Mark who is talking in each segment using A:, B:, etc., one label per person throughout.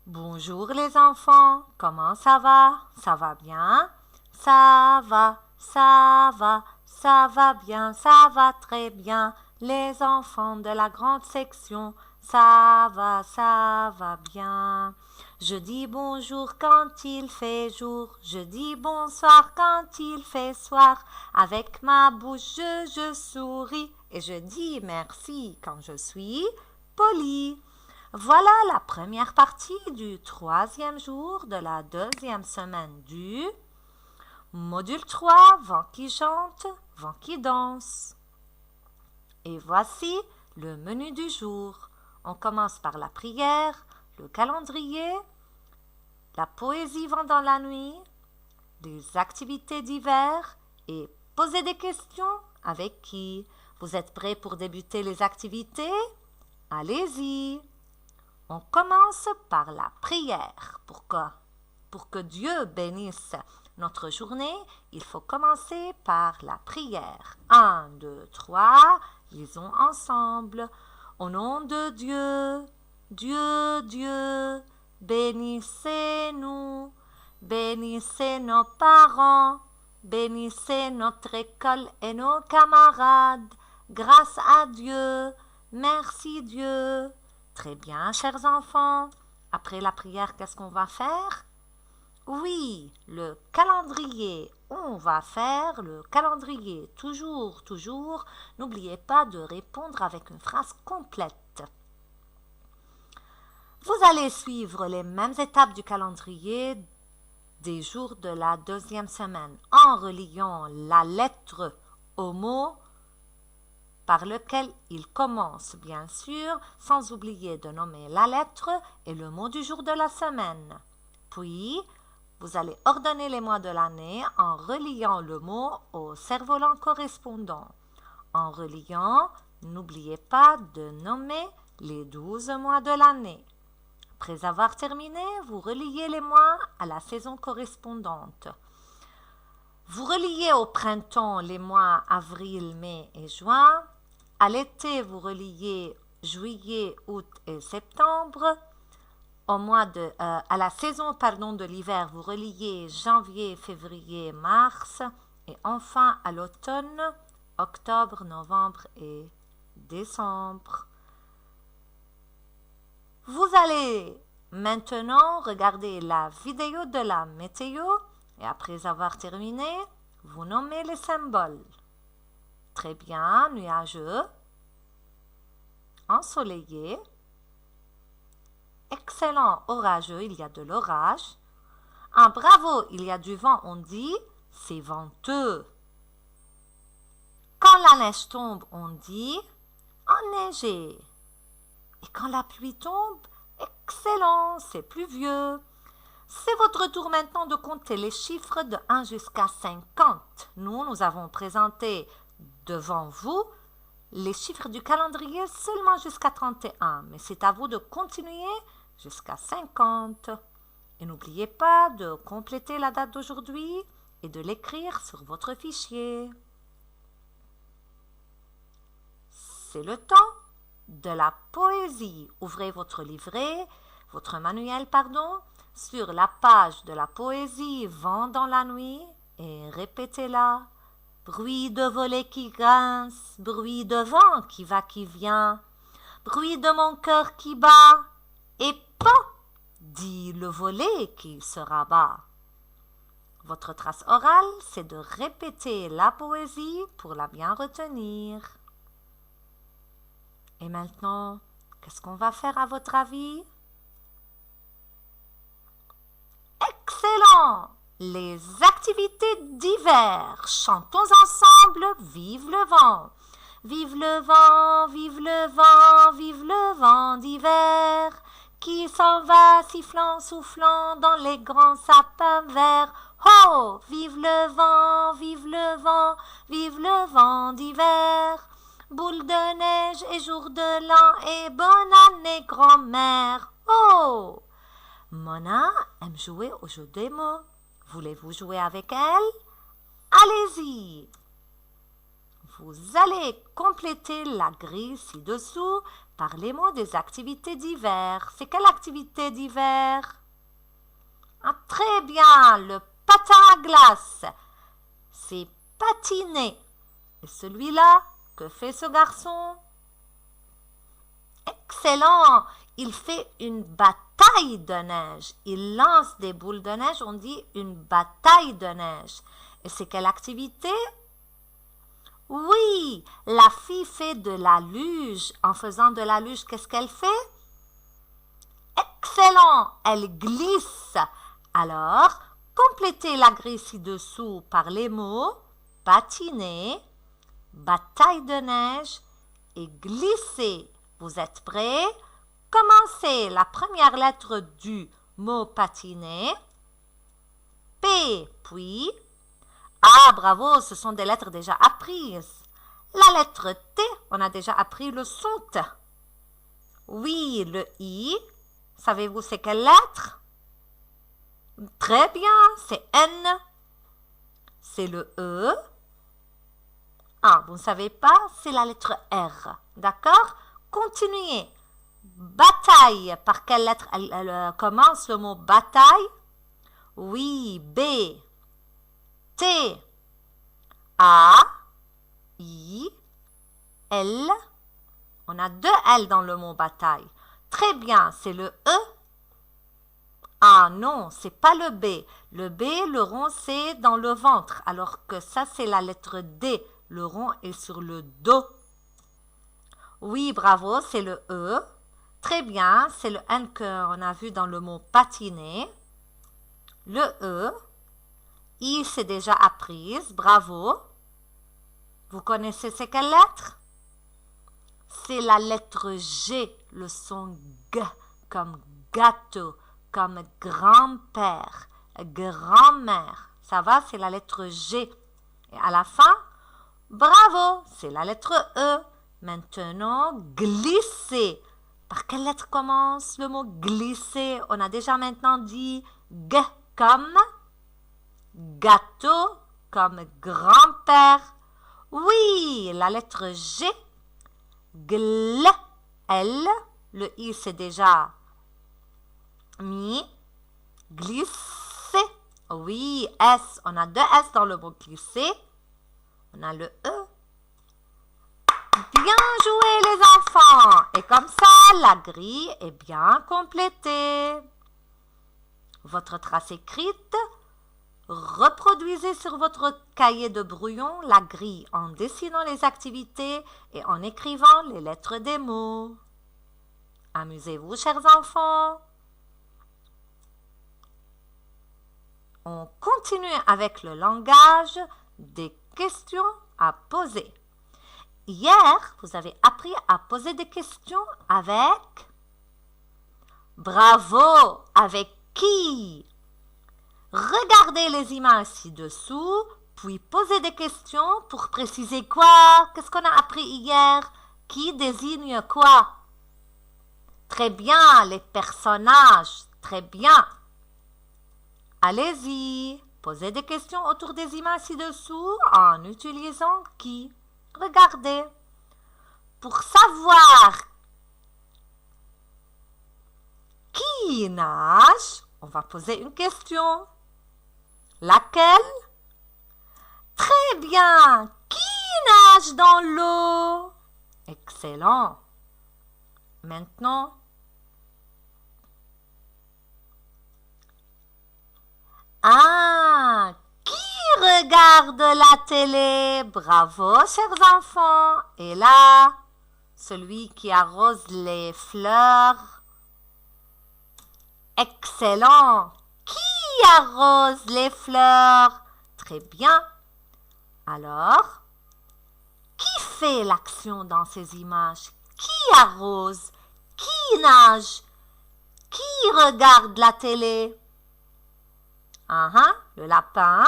A: Bonjour les enfants, comment ça va? Ça va bien? Ça va, ça va, ça va bien, ça va très bien. Les enfants de la grande section, ça va bien. Je dis bonjour quand il fait jour, je dis bonsoir quand il fait soir. Avec ma bouche, je souris et je dis merci quand je suis poli. Voilà la première partie du troisième jour de la deuxième semaine du module 3, vent qui chante, vent qui danse. Et voici le menu du jour. On commence par la prière, le calendrier, la poésie vent dans la nuit, les activités d'hiver et poser des questions avec qui. Vous êtes prêts pour débuter les activités? Allez-y! On commence par la prière. Pourquoi? Pour que Dieu bénisse notre journée, il faut commencer par la prière. 1, 2, 3, lisons ensemble. Au nom de Dieu, Dieu, bénissez-nous, bénissez nos parents, bénissez notre école et nos camarades. Grâce à Dieu, merci Dieu. Très bien, chers enfants. Après la prière, qu'est-ce qu'on va faire? Oui, le calendrier. On va faire le calendrier. Toujours. N'oubliez pas de répondre avec une phrase complète. Vous allez suivre les mêmes étapes du calendrier des jours de la deuxième semaine en reliant la lettre au mot par lequel il commence, bien sûr, sans oublier de nommer la lettre et le mot du jour de la semaine. Puis, vous allez ordonner les mois de l'année en reliant le mot au cerf-volant correspondant. En reliant, n'oubliez pas de nommer les 12 mois de l'année. Après avoir terminé, vous reliez les mois à la saison correspondante. Vous reliez au printemps les mois avril, mai et juin. À l'été, vous reliez juillet, août et septembre. À la saison de l'hiver, vous reliez janvier, février, mars. Et enfin, à l'automne, octobre, novembre et décembre. Vous allez maintenant regarder la vidéo de la météo et après avoir terminé, vous nommez les symboles. Très bien, nuageux, ensoleillé, excellent, orageux, il y a de l'orage. Un bravo, il y a du vent, on dit c'est venteux. Quand la neige tombe, on dit enneigé. Et quand la pluie tombe, excellent, c'est pluvieux. C'est votre tour maintenant de compter les chiffres de 1 jusqu'à 50. Nous avons présenté devant vous les chiffres du calendrier seulement jusqu'à 31, mais c'est à vous de continuer jusqu'à 50. Et n'oubliez pas de compléter la date d'aujourd'hui et de l'écrire sur votre fichier. C'est le temps de la poésie. Ouvrez votre manuel, sur la page de la poésie Vent dans la nuit et répétez-la. Bruit de volet qui grince, bruit de vent qui va, qui vient, bruit de mon cœur qui bat, et pan, dit le volet qui se rabat. Votre trace orale, c'est de répéter la poésie pour la bien retenir. Et maintenant, qu'est-ce qu'on va faire à votre avis? Excellent! Les activités d'hiver. Chantons ensemble, vive le vent. Vive le vent, vive le vent, vive le vent d'hiver, qui s'en va sifflant, soufflant dans les grands sapins verts. Oh, vive le vent, vive le vent, vive le vent d'hiver. Boule de neige et jour de l'an et bonne année grand-mère. Oh! Mona aime jouer au jeu des mots. Voulez-vous jouer avec elle? Allez-y! Vous allez compléter la grille ci-dessous Parlez-moi des activités d'hiver. C'est quelle activité d'hiver? Ah, très bien, le patin à glace. C'est patiner. Et celui-là, que fait ce garçon? Excellent! Il fait une bataille de neige. Il lance des boules de neige. On dit une bataille de neige. Et c'est quelle activité? Oui, la fille fait de la luge. En faisant de la luge, qu'est-ce qu'elle fait? Excellent! Elle glisse. Alors, complétez la grille ci-dessous par les mots patiner, bataille de neige et glisser. Vous êtes prêts? Commencez la première lettre du mot patiner. P, puis. Ah, bravo, ce sont des lettres déjà apprises. La lettre T, on a déjà appris le son T. Oui, le I. Savez-vous c'est quelle lettre? Très bien, c'est N. C'est le E. Ah, vous ne savez pas, c'est la lettre R. D'accord? Continuez. Bataille, par quelle lettre elle commence le mot bataille? Oui, B. T. A. I. L. On a deux L dans le mot bataille. Très bien, c'est le E. Ah non, c'est pas le B. Le B, le rond, c'est dans le ventre, alors que ça, c'est la lettre D. Le rond est sur le dos. Oui, bravo, c'est le E. Très bien, c'est le N qu'on a vu dans le mot patiner. Le E. I, c'est déjà apprise. Bravo. Vous connaissez c'est quelle lettre? C'est la lettre G, le son G, comme gâteau, comme grand-père, grand-mère. Ça va, c'est la lettre G. Et à la fin, bravo, c'est la lettre E. Maintenant, glisser. Par quelle lettre commence le mot glisser? On a déjà maintenant dit G comme gâteau, comme grand-père. Oui, la lettre G. Gl, L. Le I, c'est déjà mis. Glisser. Oui, S. On a deux S dans le mot glisser. On a le E. Bien joué les enfants. Et comme ça, la grille est bien complétée. Votre trace écrite. Reproduisez sur votre cahier de brouillon la grille en dessinant les activités et en écrivant les lettres des mots. Amusez-vous, chers enfants. On continue avec le langage des questions à poser. Hier, vous avez appris à poser des questions avec bravo, avec qui? Regardez les images ci-dessous, puis posez des questions pour préciser quoi? Qu'est-ce qu'on a appris hier? Qui désigne quoi? Très bien, les personnages. Très bien. Allez-y, posez des questions autour des images ci-dessous en utilisant qui? Regardez. Pour savoir qui nage, on va poser une question. Laquelle? Très bien. Qui nage dans l'eau? Excellent. Maintenant, qui regarde la télé? Bravo, chers enfants. Et là, celui qui arrose les fleurs. Excellent. Qui arrose les fleurs? Très bien. Alors, qui fait l'action dans ces images? Qui arrose? Qui nage? Qui regarde la télé? Le lapin.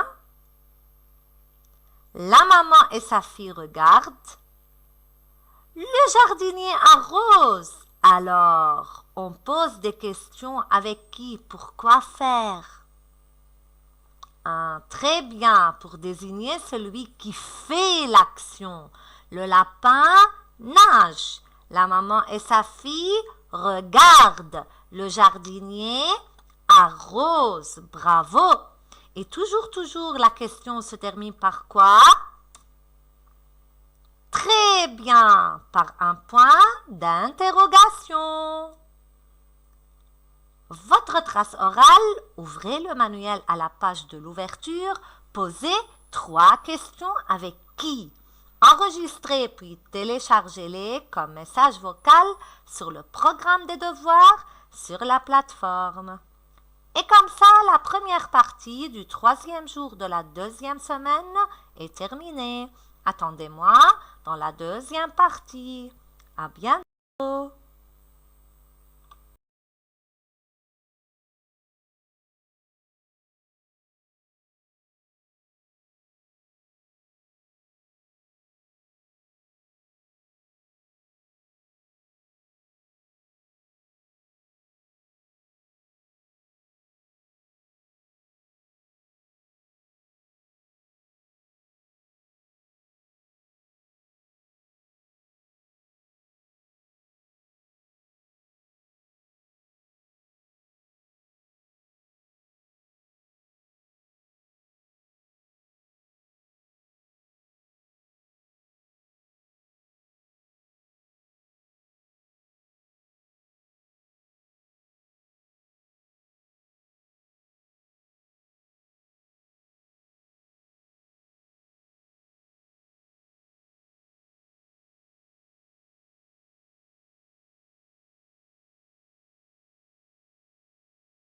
A: La maman et sa fille regardent. Le jardinier arrose. Alors, on pose des questions avec qui, pourquoi faire? Très bien, pour désigner celui qui fait l'action. Le lapin nage. La maman et sa fille regardent. Le jardinier arrose. Bravo. Et toujours, la question se termine par quoi? Très bien, par un point d'interrogation. Votre trace orale, ouvrez le manuel à la page de l'ouverture, posez 3 questions avec qui? Enregistrez puis téléchargez-les comme message vocal sur le programme des devoirs sur la plateforme. Et comme ça, la première partie du 3e jour de la 2e semaine est terminée. Attendez-moi dans la 2e partie. À bientôt!